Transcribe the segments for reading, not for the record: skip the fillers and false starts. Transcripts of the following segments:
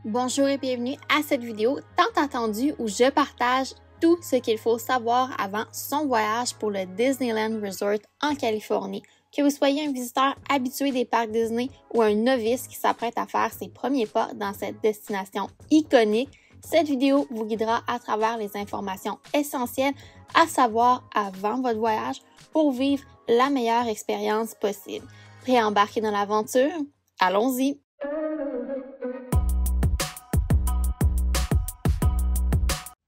Bonjour et bienvenue à cette vidéo tant attendue où je partage tout ce qu'il faut savoir avant son voyage pour le Disneyland Resort en Californie. Que vous soyez un visiteur habitué des parcs Disney ou un novice qui s'apprête à faire ses premiers pas dans cette destination iconique, cette vidéo vous guidera à travers les informations essentielles à savoir avant votre voyage pour vivre la meilleure expérience possible. Prêt à embarquer dans l'aventure? Allons-y!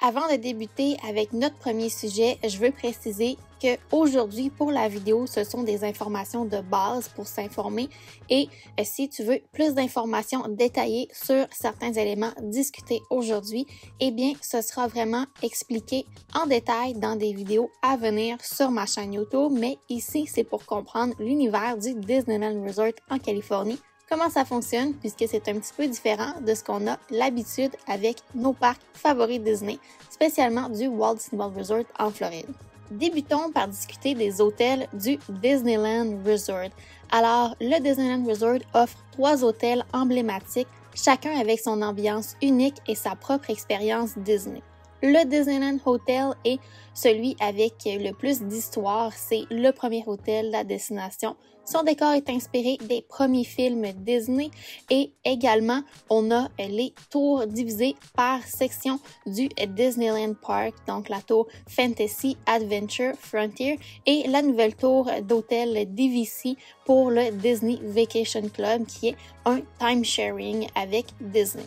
Avant de débuter avec notre premier sujet, je veux préciser qu'aujourd'hui, pour la vidéo, ce sont des informations de base pour s'informer et si tu veux plus d'informations détaillées sur certains éléments discutés aujourd'hui, eh bien, ce sera vraiment expliqué en détail dans des vidéos à venir sur ma chaîne YouTube, mais ici, c'est pour comprendre l'univers du Disneyland Resort en Californie. Comment ça fonctionne, puisque c'est un petit peu différent de ce qu'on a l'habitude avec nos parcs favoris Disney, spécialement du Walt Disney World Resort en Floride. Débutons par discuter des hôtels du Disneyland Resort. Alors, le Disneyland Resort offre 3 hôtels emblématiques, chacun avec son ambiance unique et sa propre expérience Disney. Le Disneyland Hotel est celui avec le plus d'histoire, c'est le premier hôtel de la destination. Son décor est inspiré des premiers films Disney et également on a les tours divisées par section du Disneyland Park, donc la tour Fantasy Adventure Frontier et la nouvelle tour d'hôtel DVC pour le Disney Vacation Club qui est un time-sharing avec Disney.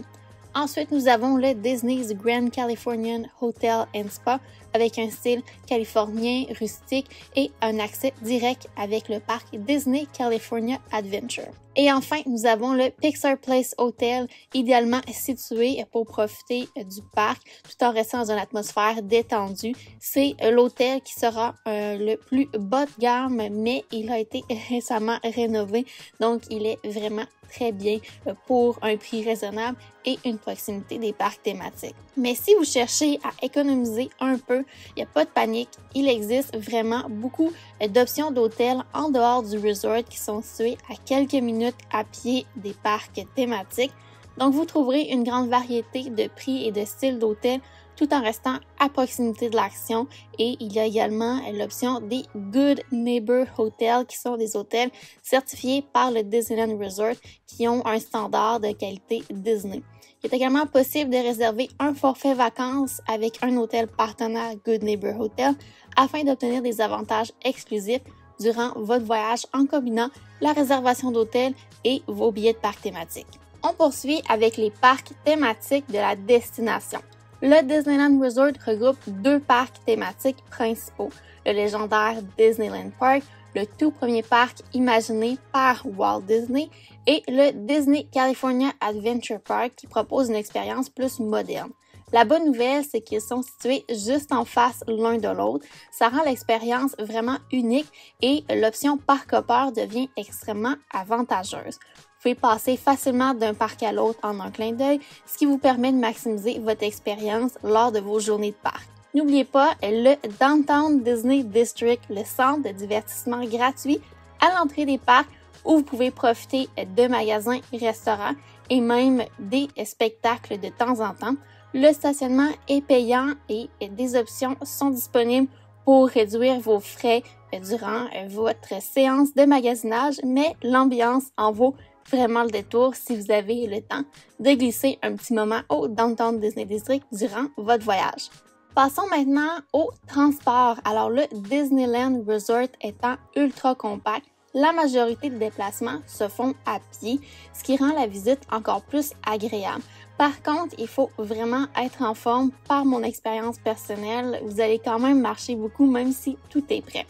Ensuite, nous avons le Disney's Grand Californian Hotel and Spa avec un style californien rustique et un accès direct avec le parc Disney California Adventure. Et enfin, nous avons le Pixar Place Hotel, idéalement situé pour profiter du parc tout en restant dans une atmosphère détendue. C'est l'hôtel qui sera le plus bas de gamme, mais il a été récemment rénové, donc il est vraiment très bien pour un prix raisonnable et une proximité des parcs thématiques. Mais si vous cherchez à économiser un peu, il n'y a pas de panique, il existe vraiment beaucoup d'options d'hôtels en dehors du resort qui sont situés à quelques minutes à pied des parcs thématiques. Donc vous trouverez une grande variété de prix et de styles d'hôtels tout en restant à proximité de l'action. Et il y a également l'option des Good Neighbor Hotels qui sont des hôtels certifiés par le Disneyland Resort qui ont un standard de qualité Disney. Il est également possible de réserver un forfait vacances avec un hôtel partenaire Good Neighbor Hotel afin d'obtenir des avantages exclusifs durant votre voyage en combinant la réservation d'hôtel et vos billets de parc thématiques. On poursuit avec les parcs thématiques de la destination. Le Disneyland Resort regroupe 2 parcs thématiques principaux, le légendaire Disneyland Park, le tout premier parc imaginé par Walt Disney, et le Disney California Adventure Park qui propose une expérience plus moderne. La bonne nouvelle, c'est qu'ils sont situés juste en face l'un de l'autre. Ça rend l'expérience vraiment unique et l'option parc hopper devient extrêmement avantageuse. Vous pouvez passer facilement d'un parc à l'autre en un clin d'œil, ce qui vous permet de maximiser votre expérience lors de vos journées de parc. N'oubliez pas le Downtown Disney District, le centre de divertissement gratuit à l'entrée des parcs où vous pouvez profiter de magasins, restaurants et même des spectacles de temps en temps. Le stationnement est payant et des options sont disponibles pour réduire vos frais durant votre séance de magasinage, mais l'ambiance en vaut vraiment le détour si vous avez le temps de glisser un petit moment au Downtown Disney District durant votre voyage. Passons maintenant au transport. Alors le Disneyland Resort étant ultra compact, la majorité des déplacements se font à pied, ce qui rend la visite encore plus agréable. Par contre, il faut vraiment être en forme. Par mon expérience personnelle, vous allez quand même marcher beaucoup même si tout est prêt.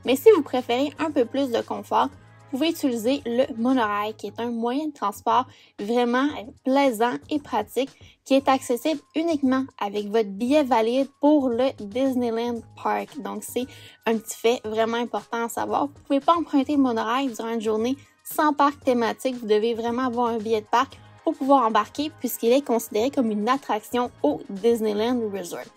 Mais si vous préférez un peu plus de confort, vous pouvez utiliser le monorail qui est un moyen de transport vraiment plaisant et pratique qui est accessible uniquement avec votre billet valide pour le Disneyland Park. Donc, c'est un petit fait vraiment important à savoir. Vous ne pouvez pas emprunter le monorail durant une journée sans parc thématique. Vous devez vraiment avoir un billet de parc pour pouvoir embarquer puisqu'il est considéré comme une attraction au Disneyland Resort.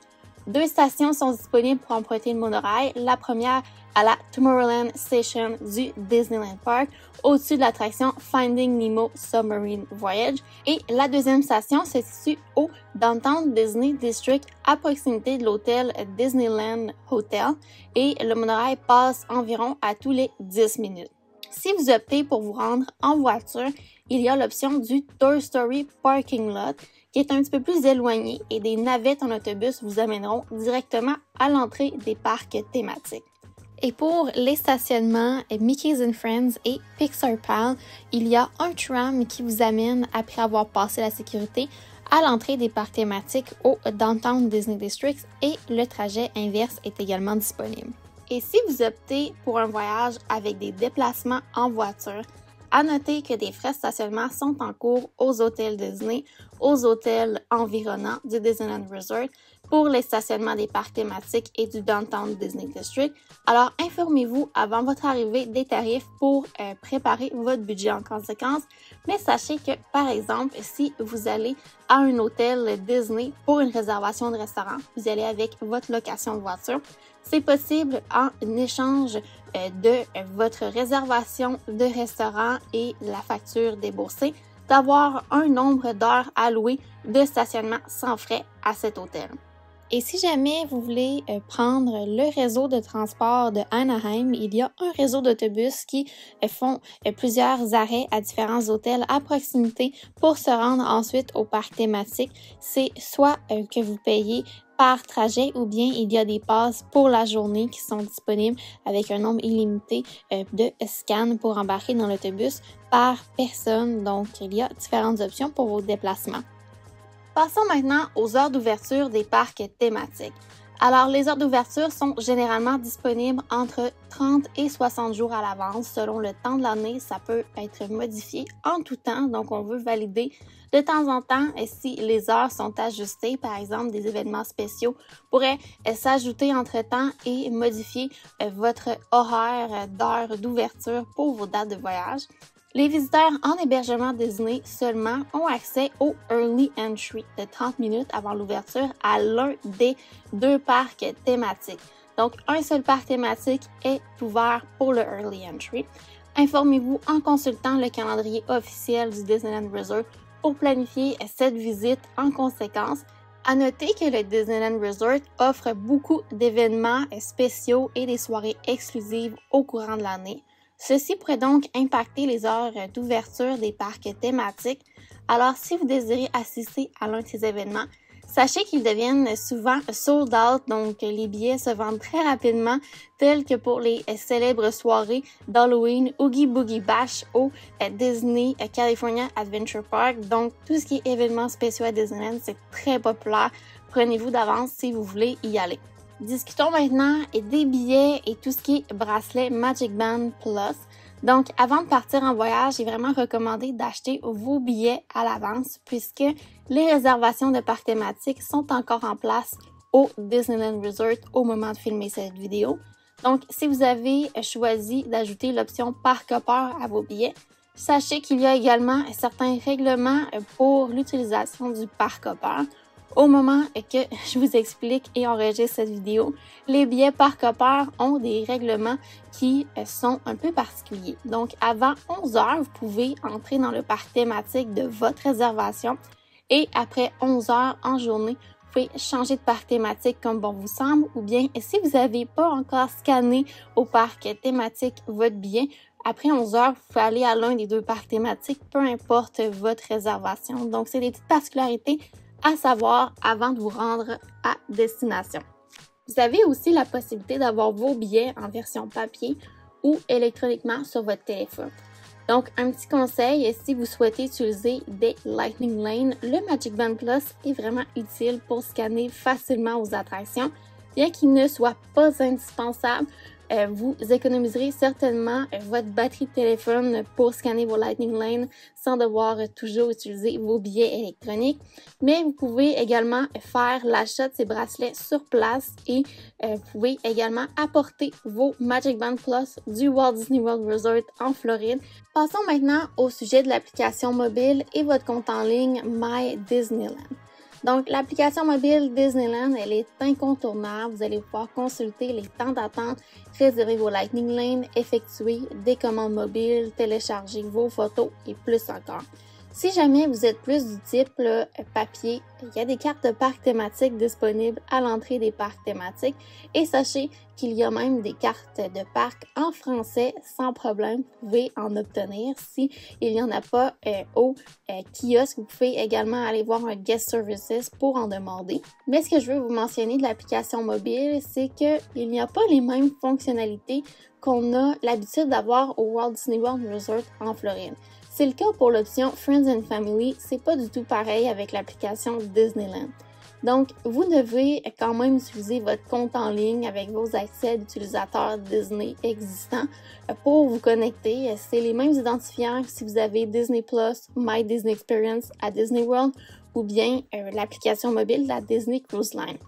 2 stations sont disponibles pour emprunter le monorail. La première, à la Tomorrowland Station du Disneyland Park, au-dessus de l'attraction Finding Nemo Submarine Voyage. Et la deuxième station se situe au Downtown Disney District, à proximité de l'hôtel Disneyland Hotel, et le monorail passe environ à tous les 10 minutes. Si vous optez pour vous rendre en voiture, il y a l'option du Toy Story Parking Lot, qui est un petit peu plus éloigné, et des navettes en autobus vous amèneront directement à l'entrée des parcs thématiques. Et pour les stationnements Mickey's and Friends et Pixar Pal, il y a un tram qui vous amène, après avoir passé la sécurité, à l'entrée des parcs thématiques au Downtown Disney District, et le trajet inverse est également disponible. Et si vous optez pour un voyage avec des déplacements en voiture, à noter que des frais de stationnement sont en cours aux hôtels Disney, aux hôtels environnants du Disneyland Resort, pour les stationnements des parcs thématiques et du Downtown Disney District. Alors, informez-vous avant votre arrivée des tarifs pour préparer votre budget en conséquence. Mais sachez que, par exemple, si vous allez à un hôtel Disney pour une réservation de restaurant, vous allez avec votre location de voiture, c'est possible en échange de votre réservation de restaurant et la facture déboursée, d'avoir un nombre d'heures allouées de stationnement sans frais à cet hôtel. Et si jamais vous voulez prendre le réseau de transport de Anaheim, il y a un réseau d'autobus qui font plusieurs arrêts à différents hôtels à proximité pour se rendre ensuite au parc thématique. C'est soit que vous payez par trajet ou bien il y a des passes pour la journée qui sont disponibles avec un nombre illimité de scans pour embarquer dans l'autobus par personne. Donc, il y a différentes options pour vos déplacements. Passons maintenant aux heures d'ouverture des parcs thématiques. Alors, les heures d'ouverture sont généralement disponibles entre 30 et 60 jours à l'avance. Selon le temps de l'année, ça peut être modifié en tout temps. Donc, on veut valider de temps en temps si les heures sont ajustées. Par exemple, des événements spéciaux pourraient s'ajouter entre-temps et modifier votre horaire d'heure d'ouverture pour vos dates de voyage. Les visiteurs en hébergement Disney seulement ont accès au Early Entry de 30 minutes avant l'ouverture à l'un des deux parcs thématiques. Donc, un seul parc thématique est ouvert pour le Early Entry. Informez-vous en consultant le calendrier officiel du Disneyland Resort pour planifier cette visite en conséquence. À noter que le Disneyland Resort offre beaucoup d'événements spéciaux et des soirées exclusives au courant de l'année. Ceci pourrait donc impacter les heures d'ouverture des parcs thématiques. Alors, si vous désirez assister à l'un de ces événements, sachez qu'ils deviennent souvent sold out, donc les billets se vendent très rapidement, tels que pour les célèbres soirées d'Halloween Oogie Boogie Bash au Disney California Adventure Park. Donc, tout ce qui est événements spéciaux à Disneyland, c'est très populaire. Prenez-vous d'avance si vous voulez y aller. Discutons maintenant des billets et tout ce qui est bracelet Magic Band Plus. Donc, avant de partir en voyage, il est vraiment recommandé d'acheter vos billets à l'avance puisque les réservations de parcs thématiques sont encore en place au Disneyland Resort au moment de filmer cette vidéo. Donc, si vous avez choisi d'ajouter l'option Parc Hopper à vos billets, sachez qu'il y a également certains règlements pour l'utilisation du Parc Hopper. Au moment que je vous explique et enregistre cette vidéo, les billets Parc Hopper ont des règlements qui sont un peu particuliers. Donc, avant 11 heures, vous pouvez entrer dans le parc thématique de votre réservation et après 11 heures en journée, vous pouvez changer de parc thématique comme bon vous semble ou bien si vous n'avez pas encore scanné au parc thématique votre billet, après 11 heures, vous pouvez aller à l'un des deux parcs thématiques, peu importe votre réservation. Donc, c'est des petites particularités à savoir avant de vous rendre à destination. Vous avez aussi la possibilité d'avoir vos billets en version papier ou électroniquement sur votre téléphone. Donc, un petit conseil, si vous souhaitez utiliser des Lightning Lane, le Magic Band Plus est vraiment utile pour scanner facilement aux attractions. Bien qu'il ne soit pas indispensable, vous économiserez certainement votre batterie de téléphone pour scanner vos Lightning Lane sans devoir toujours utiliser vos billets électroniques. Mais vous pouvez également faire l'achat de ces bracelets sur place et vous pouvez également apporter vos Magic Band Plus du Walt Disney World Resort en Floride. Passons maintenant au sujet de l'application mobile et votre compte en ligne My Disneyland. Donc, l'application mobile Disneyland, elle est incontournable. Vous allez pouvoir consulter les temps d'attente, réserver vos Lightning Lane, effectuer des commandes mobiles, télécharger vos photos et plus encore. Si jamais vous êtes plus du type papier, il y a des cartes de parcs thématiques disponibles à l'entrée des parcs thématiques et sachez qu'il y a même des cartes de parcs en français sans problème. Vous pouvez en obtenir si il n'y en a pas au kiosque. Vous pouvez également aller voir un Guest Services pour en demander. Mais ce que je veux vous mentionner de l'application mobile, c'est qu'il n'y a pas les mêmes fonctionnalités qu'on a l'habitude d'avoir au Walt Disney World Resort en Floride. C'est le cas pour l'option Friends and Family, c'est pas du tout pareil avec l'application Disneyland. Donc, vous devez quand même utiliser votre compte en ligne avec vos accès d'utilisateurs Disney existants pour vous connecter. C'est les mêmes identifiants si vous avez Disney Plus, My Disney Experience à Disney World ou bien l'application mobile de la Disney Cruise Line.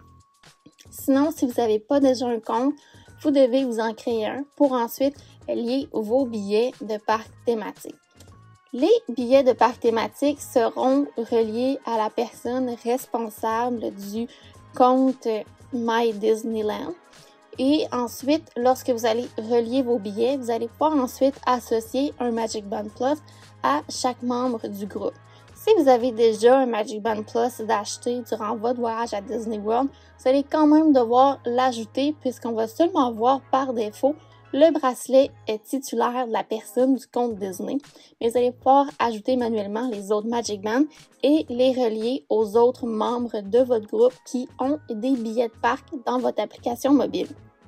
Sinon, si vous n'avez pas déjà un compte, vous devez vous en créer un pour ensuite lier vos billets de parcs thématiques. Les billets de parcs thématiques seront reliés à la personne responsable du compte My Disneyland. Et ensuite, lorsque vous allez relier vos billets, vous allez pouvoir ensuite associer un Magic Band Plus à chaque membre du groupe. Si vous avez déjà un Magic Band Plus d'acheter durant votre voyage à Disney World, vous allez quand même devoir l'ajouter puisqu'on va seulement voir par défaut le bracelet titulaire de la personne du compte Disney, mais vous allez pouvoir ajouter manuellement les autres Magic Bands et les relier aux autres membres de votre groupe qui ont des billets de parc dans votre application mobile.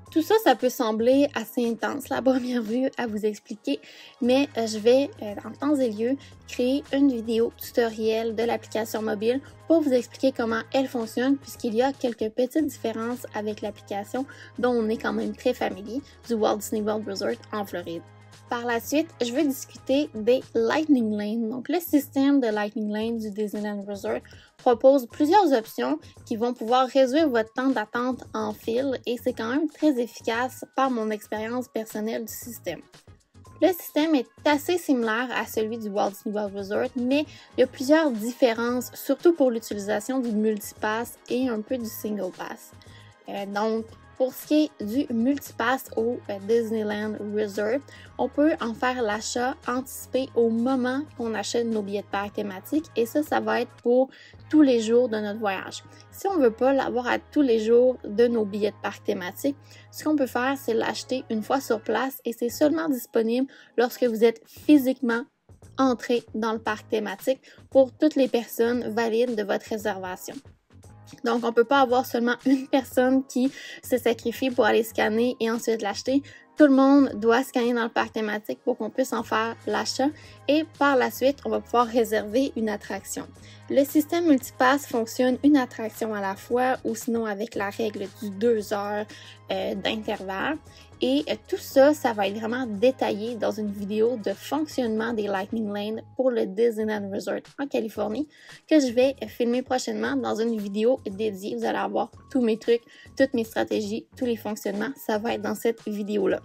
Tout ça, ça peut sembler assez intense à première vue à vous expliquer, mais je vais, en temps et lieu, créer une vidéo tutoriel de l'application mobile pour vous expliquer comment elle fonctionne, puisqu'il y a quelques petites différences avec l'application dont on est quand même très familier du Walt Disney World Resort en Floride. Par la suite, je vais discuter des Lightning Lane. Donc, le système de Lightning Lane du Disneyland Resort propose plusieurs options qui vont pouvoir réduire votre temps d'attente en file et c'est quand même très efficace par mon expérience personnelle du système. Le système est assez similaire à celui du Walt Disney World Resort, mais il y a plusieurs différences, surtout pour l'utilisation du multipass et un peu du single pass. Donc, pour ce qui est du multipass au Disneyland Resort, on peut en faire l'achat anticipé au moment qu'on achète nos billets de parc thématiques et ça va être pour tous les jours de notre voyage. Si on ne veut pas l'avoir à tous les jours de nos billets de parc thématiques, ce qu'on peut faire, c'est l'acheter une fois sur place et c'est seulement disponible lorsque vous êtes physiquement entré dans le parc thématique pour toutes les personnes valides de votre réservation. Donc, on ne peut pas avoir seulement une personne qui se sacrifie pour aller scanner et ensuite l'acheter. Tout le monde doit scanner dans le parc thématique pour qu'on puisse en faire l'achat et par la suite, on va pouvoir réserver une attraction. Le système multipass fonctionne une attraction à la fois ou sinon avec la règle du 2 heures d'intervalle. Et tout ça, ça va être vraiment détaillé dans une vidéo de fonctionnement des Lightning Lane pour le Disneyland Resort en Californie que je vais filmer prochainement dans une vidéo dédiée. Vous allez avoir tous mes trucs, toutes mes stratégies, tous les fonctionnements. Ça va être dans cette vidéo-là.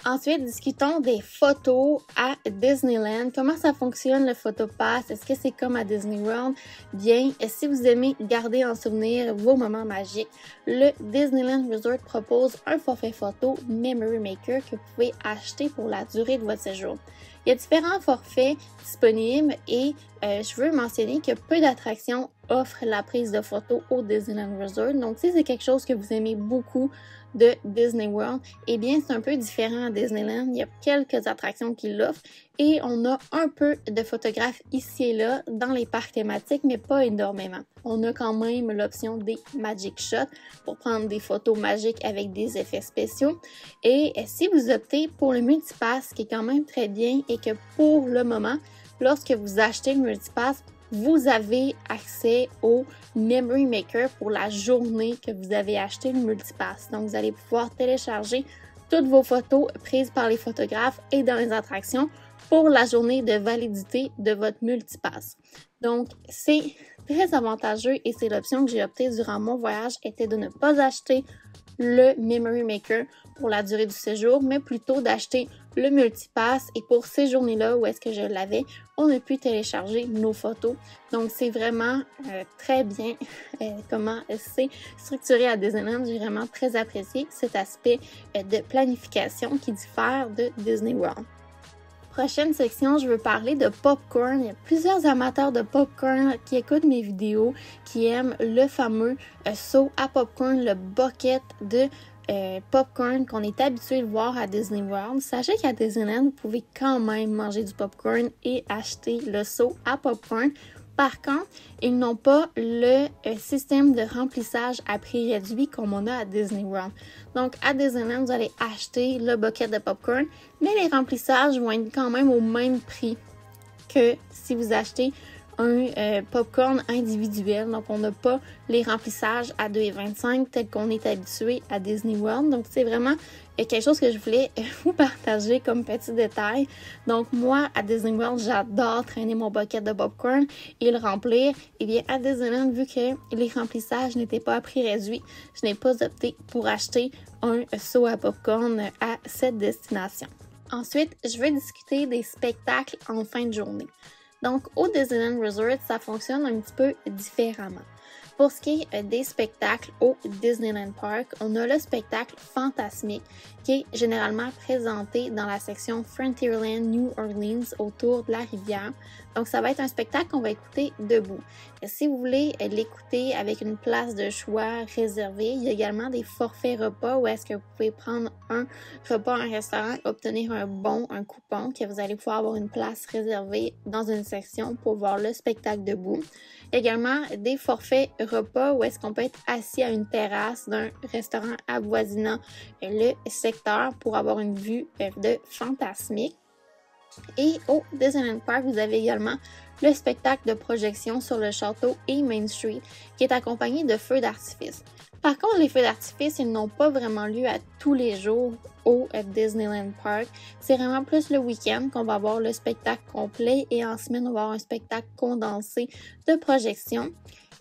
Ensuite, discutons des photos à Disneyland. Comment ça fonctionne le PhotoPass? Est-ce que c'est comme à Disney World? Bien, si vous aimez garder en souvenir vos moments magiques, le Disneyland Resort propose un forfait photo Memory Maker que vous pouvez acheter pour la durée de votre séjour. Il y a différents forfaits disponibles et je veux mentionner que peu d'attractions offrent la prise de photos au Disneyland Resort. Donc, si c'est quelque chose que vous aimez beaucoup de Disney World, eh bien, c'est un peu différent à Disneyland. Il y a quelques attractions qui l'offrent et on a un peu de photographes ici et là dans les parcs thématiques, mais pas énormément. On a quand même l'option des Magic Shots pour prendre des photos magiques avec des effets spéciaux. Et si vous optez pour le Multipass, ce qui est quand même très bien et que pour le moment, lorsque vous achetez le Multipass, vous avez accès au Memory Maker pour la journée que vous avez acheté le Multipass. Donc, vous allez pouvoir télécharger toutes vos photos prises par les photographes et dans les attractions pour la journée de validité de votre Multipass. Donc, c'est très avantageux et c'est l'option que j'ai optée durant mon voyage, était de ne pas acheter le Memory Maker pour la durée du séjour, mais plutôt d'acheter le multipass et pour ces journées-là où est-ce que je l'avais, on a pu télécharger nos photos. Donc c'est vraiment très bien comment c'est structuré à Disneyland. J'ai vraiment très apprécié cet aspect de planification qui diffère de Disney World. Prochaine section, je veux parler de popcorn. Il y a plusieurs amateurs de popcorn qui écoutent mes vidéos, qui aiment le fameux seau à popcorn, le bucket de popcorn qu'on est habitué de voir à Disney World. Sachez qu'à Disneyland, vous pouvez quand même manger du popcorn et acheter le seau à popcorn. Par contre, ils n'ont pas le système de remplissage à prix réduit comme on a à Disney World. Donc, à Disneyland, vous allez acheter le bucket de popcorn, mais les remplissages vont être quand même au même prix que si vous achetez un popcorn individuel. Donc, on n'a pas les remplissages à 2,25 tel qu'on est habitué à Disney World. Donc, c'est vraiment quelque chose que je voulais vous partager comme petit détail. Donc, moi, à Disney World, j'adore traîner mon bucket de popcorn et le remplir. Et bien, à Disneyland, vu que les remplissages n'étaient pas à prix réduit, je n'ai pas opté pour acheter un seau à popcorn à cette destination. Ensuite, je vais discuter des spectacles en fin de journée. Donc, au Disneyland Resort, ça fonctionne un petit peu différemment. Pour ce qui est des spectacles au Disneyland Park, on a le spectacle Fantasmic qui est généralement présenté dans la section Frontierland New Orleans autour de la rivière. Donc, ça va être un spectacle qu'on va écouter debout. Et si vous voulez l'écouter avec une place de choix réservée, il y a également des forfaits repas où est-ce que vous pouvez prendre un repas à un restaurant, obtenir un coupon, que vous allez pouvoir avoir une place réservée dans une section pour voir le spectacle debout. Également, des forfaits repas où est-ce qu'on peut être assis à une terrasse d'un restaurant avoisinant le secteur pour avoir une vue de Fantasmic. Et au Disneyland Park, vous avez également le spectacle de projection sur le château et Main Street qui est accompagné de feux d'artifice. Par contre, les feux d'artifice, ils n'ont pas vraiment lieu à tous les jours au Disneyland Park. C'est vraiment plus le week-end qu'on va avoir le spectacle complet et en semaine, on va avoir un spectacle condensé de projection.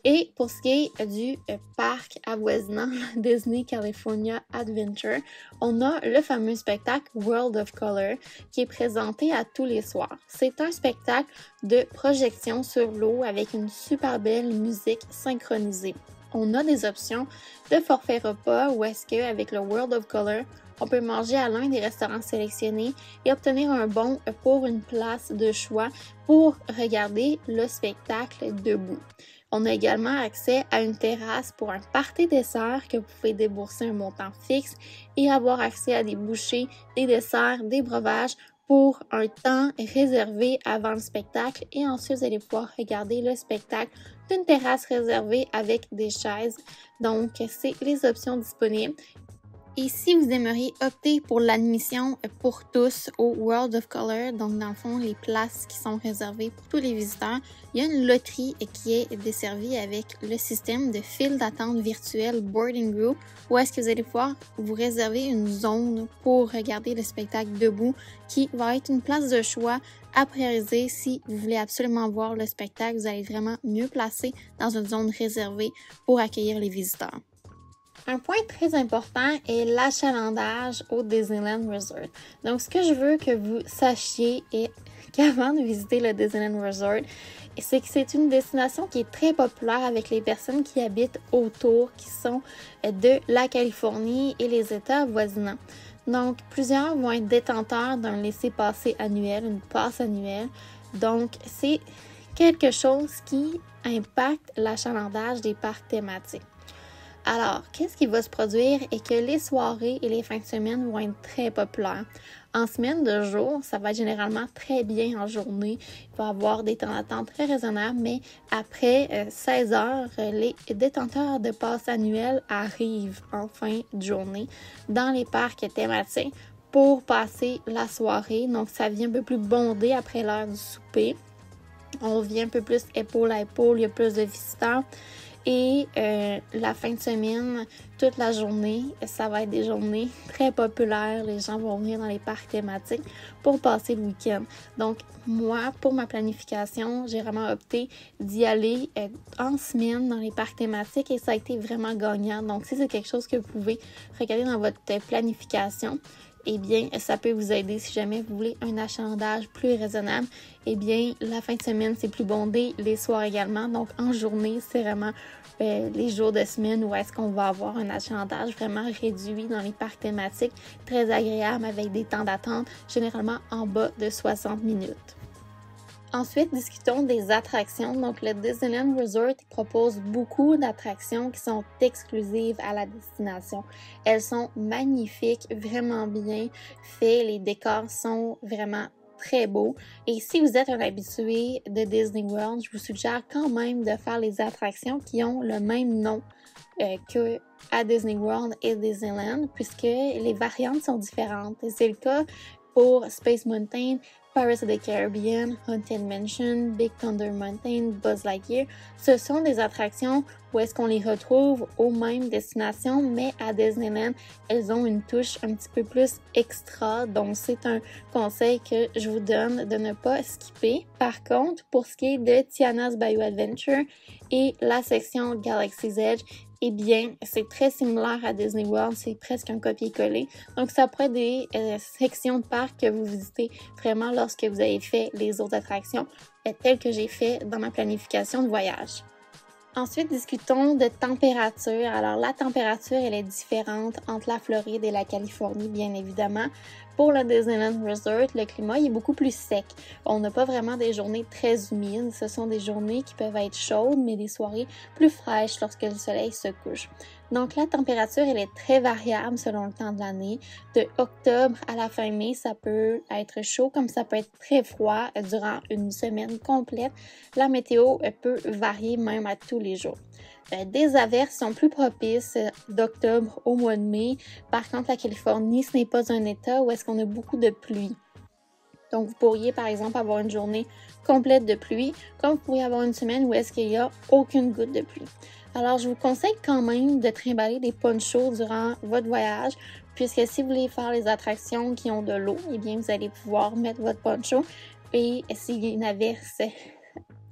Et pour ce qui est du parc avoisinant Disney California Adventure, on a le fameux spectacle World of Color qui est présenté à tous les soirs. C'est un spectacle de projection sur l'eau avec une super belle musique synchronisée. On a des options de forfait repas où est-ce qu'avec le World of Color, on peut manger à l'un des restaurants sélectionnés et obtenir un bon pour une place de choix pour regarder le spectacle debout. On a également accès à une terrasse pour un party dessert que vous pouvez débourser un montant fixe et avoir accès à des bouchées, des desserts, des breuvages pour un temps réservé avant le spectacle et ensuite vous allez pouvoir regarder le spectacle d'une terrasse réservée avec des chaises. Donc, c'est les options disponibles. Et si vous aimeriez opter pour l'admission pour tous au World of Color, donc dans le fond, les places qui sont réservées pour tous les visiteurs, il y a une loterie qui est desservie avec le système de file d'attente virtuelle Boarding Group, où est-ce que vous allez pouvoir vous réserver une zone pour regarder le spectacle debout, qui va être une place de choix à prioriser si vous voulez absolument voir le spectacle. Vous allez être vraiment mieux placé dans une zone réservée pour accueillir les visiteurs. Un point très important est l'achalandage au Disneyland Resort. Donc, ce que je veux que vous sachiez est qu'avant de visiter le Disneyland Resort, c'est que c'est une destination qui est très populaire avec les personnes qui habitent autour, qui sont de la Californie et les États avoisinants. Donc, plusieurs vont être détenteurs d'un laissez-passer annuel, une passe annuelle. Donc, c'est quelque chose qui impacte l'achalandage des parcs thématiques. Alors, qu'est-ce qui va se produire est que les soirées et les fins de semaine vont être très populaires. En semaine de jour, ça va être généralement très bien en journée. Il va y avoir des temps d'attente très raisonnables, mais après 16 heures, les détenteurs de passes annuelles arrivent en fin de journée dans les parcs thématiques pour passer la soirée. Donc, ça vient un peu plus bondé après l'heure du souper. On vient un peu plus épaule à épaule, il y a plus de visiteurs. Et la fin de semaine, toute la journée, ça va être des journées très populaires. Les gens vont venir dans les parcs thématiques pour passer le week-end. Donc, moi, pour ma planification, j'ai vraiment opté d'y aller en semaine dans les parcs thématiques et ça a été vraiment gagnant. Donc, si c'est quelque chose que vous pouvez regarder dans votre planification, eh bien, ça peut vous aider si jamais vous voulez un achalandage plus raisonnable. Eh bien, la fin de semaine, c'est plus bondé, les soirs également. Donc, en journée, c'est vraiment les jours de semaine où est-ce qu'on va avoir un achalandage vraiment réduit dans les parcs thématiques, très agréable avec des temps d'attente, généralement en bas de 60 minutes. Ensuite, discutons des attractions. Donc, le Disneyland Resort propose beaucoup d'attractions qui sont exclusives à la destination. Elles sont magnifiques, vraiment bien faites. Les décors sont vraiment très beaux. Et si vous êtes un habitué de Disney World, je vous suggère quand même de faire les attractions qui ont le même nom que à Disney World et Disneyland, puisque les variantes sont différentes. Et c'est le cas pour Space Mountain, Pirates of the Caribbean, Haunted Mansion, Big Thunder Mountain, Buzz Lightyear. Ce sont des attractions où est-ce qu'on les retrouve aux mêmes destinations, mais à Disneyland, elles ont une touche un petit peu plus extra. Donc, c'est un conseil que je vous donne de ne pas skipper. Par contre, pour ce qui est de Tiana's Bayou Adventure et la section Galaxy's Edge, eh bien, c'est très similaire à Disney World, c'est presque un copier-coller. Donc, ça pourrait être des sections de parc que vous visitez vraiment lorsque vous avez fait les autres attractions, telles que j'ai fait dans ma planification de voyage. Ensuite, discutons de température. Alors, la température, elle est différente entre la Floride et la Californie, bien évidemment. Pour le Disneyland Resort, le climat est beaucoup plus sec. On n'a pas vraiment des journées très humides. Ce sont des journées qui peuvent être chaudes, mais des soirées plus fraîches lorsque le soleil se couche. Donc, la température, elle est très variable selon le temps de l'année. De octobre à la fin mai, ça peut être chaud comme ça peut être très froid durant une semaine complète. La météo peut varier même à tous les jours. Des averses sont plus propices d'octobre au mois de mai. Par contre, la Californie, ce n'est pas un état où est-ce qu'on a beaucoup de pluie. Donc, vous pourriez, par exemple, avoir une journée complète de pluie, comme vous pourriez avoir une semaine où est-ce qu'il n'y a aucune goutte de pluie. Alors, je vous conseille quand même de trimballer des ponchos durant votre voyage, puisque si vous voulez faire les attractions qui ont de l'eau, eh bien, vous allez pouvoir mettre votre poncho et s'il y a une averse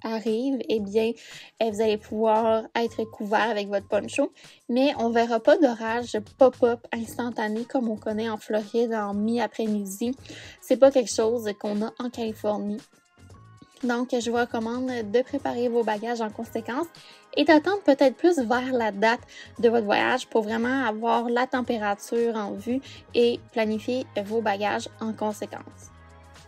arrive, eh bien, vous allez pouvoir être couvert avec votre poncho, mais on ne verra pas d'orage pop-up instantané comme on connaît en Floride en mi-après-midi. C'est pas quelque chose qu'on a en Californie. Donc, je vous recommande de préparer vos bagages en conséquence et d'attendre peut-être plus vers la date de votre voyage pour vraiment avoir la température en vue et planifier vos bagages en conséquence.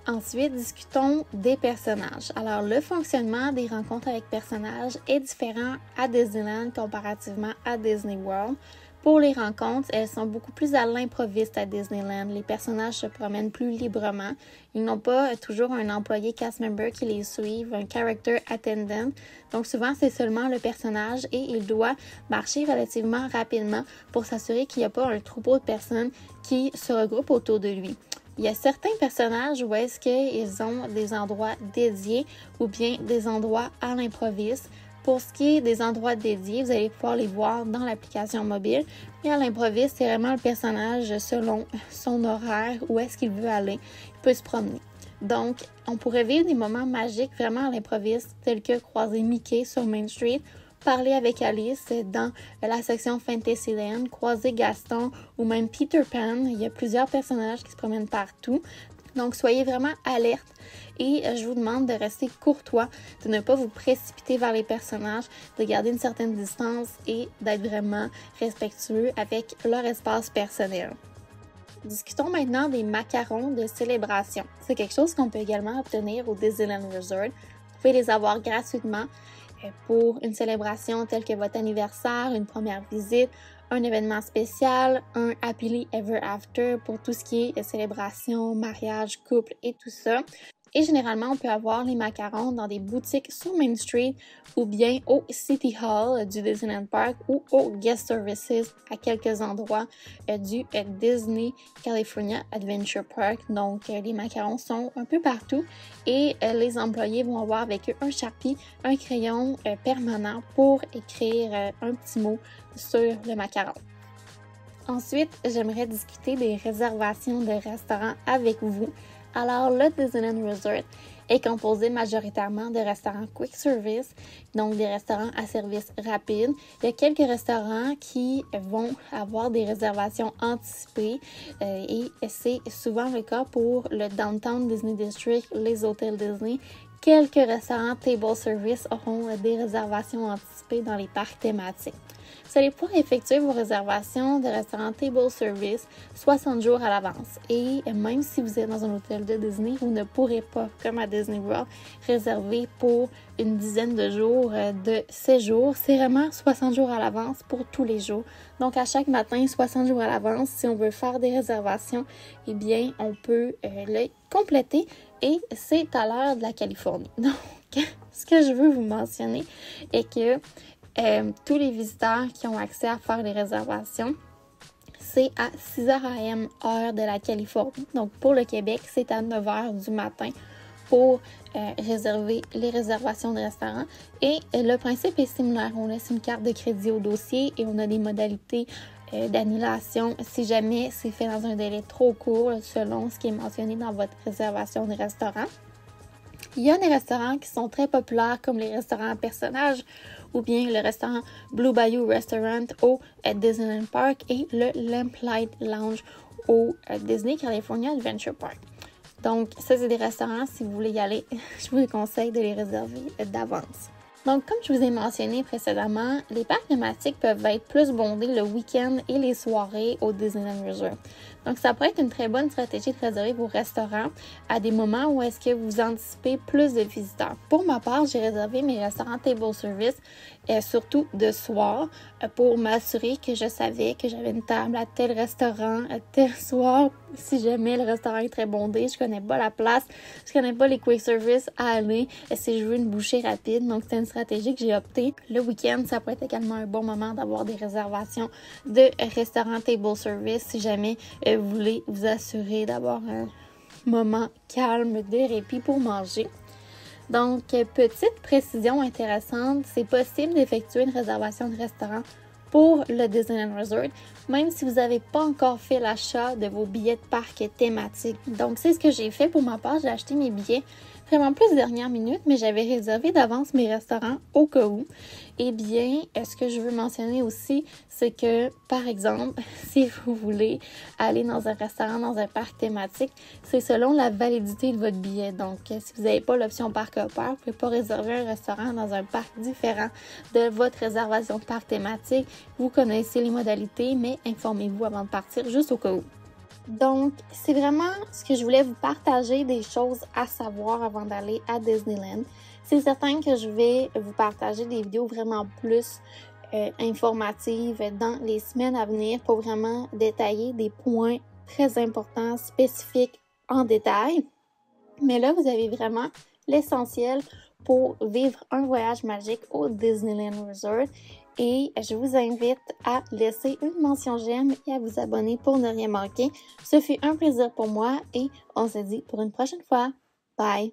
Ensuite, discutons des personnages. Alors, le fonctionnement des rencontres avec personnages est différent à Disneyland comparativement à Disney World. Pour les rencontres, elles sont beaucoup plus à l'improviste à Disneyland. Les personnages se promènent plus librement. Ils n'ont pas toujours un employé cast member qui les suive, un character attendant. Donc souvent, c'est seulement le personnage et il doit marcher relativement rapidement pour s'assurer qu'il n'y a pas un troupeau de personnes qui se regroupent autour de lui. Il y a certains personnages où est-ce qu'ils ont des endroits dédiés ou bien des endroits à l'improviste. Pour ce qui est des endroits dédiés, vous allez pouvoir les voir dans l'application mobile. Et à l'improviste, c'est vraiment le personnage selon son horaire, où est-ce qu'il veut aller. Il peut se promener. Donc, on pourrait vivre des moments magiques vraiment à l'improviste, tels que croiser Mickey sur Main Street, parler avec Alice dans la section Fantasyland, croiser Gaston ou même Peter Pan. Il y a plusieurs personnages qui se promènent partout. Donc, soyez vraiment alerte et je vous demande de rester courtois, de ne pas vous précipiter vers les personnages, de garder une certaine distance et d'être vraiment respectueux avec leur espace personnel. Discutons maintenant des macarons de célébration. C'est quelque chose qu'on peut également obtenir au Disneyland Resort. Vous pouvez les avoir gratuitement pour une célébration telle que votre anniversaire, une première visite, un événement spécial, un Happily Ever After pour tout ce qui est célébration, mariage, couple et tout ça. Et généralement, on peut avoir les macarons dans des boutiques sur Main Street ou bien au City Hall du Disneyland Park ou au Guest Services à quelques endroits du Disney California Adventure Park. Donc, les macarons sont un peu partout et les employés vont avoir avec eux un Sharpie, un crayon permanent pour écrire un petit mot sur le macaron. Ensuite, j'aimerais discuter des réservations de restaurants avec vous. Alors, le Disneyland Resort est composé majoritairement de restaurants quick service, donc des restaurants à service rapide. Il y a quelques restaurants qui vont avoir des réservations anticipées et c'est souvent le cas pour le Downtown Disney District, les hôtels Disney. Quelques restaurants table service auront des réservations anticipées dans les parcs thématiques. Vous allez pouvoir effectuer vos réservations de restaurants table service 60 jours à l'avance. Et même si vous êtes dans un hôtel de Disney, vous ne pourrez pas, comme à Disney World, réserver pour une dizaine de jours de séjour. C'est vraiment 60 jours à l'avance pour tous les jours. Donc, à chaque matin, 60 jours à l'avance, si on veut faire des réservations, eh bien, on peut les compléter et c'est à l'heure de la Californie. Donc, ce que je veux vous mentionner est que tous les visiteurs qui ont accès à faire les réservations, c'est à 6h AM, heure de la Californie. Donc, pour le Québec, c'est à 9h du matin pour réserver les réservations de restaurants. Et le principe est similaire. On laisse une carte de crédit au dossier et on a des modalités d'annulation si jamais c'est fait dans un délai trop court selon ce qui est mentionné dans votre réservation de restaurant. Il y a des restaurants qui sont très populaires comme les restaurants à personnages ou bien le restaurant Blue Bayou Restaurant au Disneyland Park et le Lamplight Lounge au Disney California Adventure Park. Donc, ça, c'est des restaurants, si vous voulez y aller, je vous conseille de les réserver d'avance. Donc, comme je vous ai mentionné précédemment, les parcs thématiques peuvent être plus bondés le week-end et les soirées au Disneyland Resort. Donc, ça pourrait être une très bonne stratégie de réserver vos restaurants à des moments où est-ce que vous anticipez plus de visiteurs. Pour ma part, j'ai réservé mes restaurants table service, surtout de soir, pour m'assurer que je savais que j'avais une table à tel restaurant, à tel soir. Si jamais le restaurant est très bondé, je connais pas la place, je connais pas les quick service à aller, si je veux une bouchée rapide. Donc, c'est une stratégie que j'ai optée. Le week-end, ça peut être également un bon moment d'avoir des réservations de restaurants table service si jamais vous voulez vous assurer d'avoir un moment calme de répit pour manger. Donc, petite précision intéressante, c'est possible d'effectuer une réservation de restaurant pour le Disneyland Resort, même si vous n'avez pas encore fait l'achat de vos billets de parc thématiques. Donc, c'est ce que j'ai fait pour ma part. J'ai acheté mes billets vraiment plus dernière minute, mais j'avais réservé d'avance mes restaurants au cas où. Eh bien, ce que je veux mentionner aussi, c'est que, par exemple, si vous voulez aller dans un restaurant, dans un parc thématique, c'est selon la validité de votre billet. Donc, si vous n'avez pas l'option parc hopper, vous ne pouvez pas réserver un restaurant dans un parc différent de votre réservation de parc thématique. Vous connaissez les modalités, mais informez-vous avant de partir, juste au cas où. Donc, c'est vraiment ce que je voulais vous partager, des choses à savoir avant d'aller à Disneyland. C'est certain que je vais vous partager des vidéos vraiment plus informatives dans les semaines à venir pour vraiment détailler des points très importants, spécifiques en détail. Mais là, vous avez vraiment l'essentiel pour vivre un voyage magique au Disneyland Resort. Et je vous invite à laisser une mention j'aime et à vous abonner pour ne rien manquer. Ce fut un plaisir pour moi et on se dit pour une prochaine fois. Bye!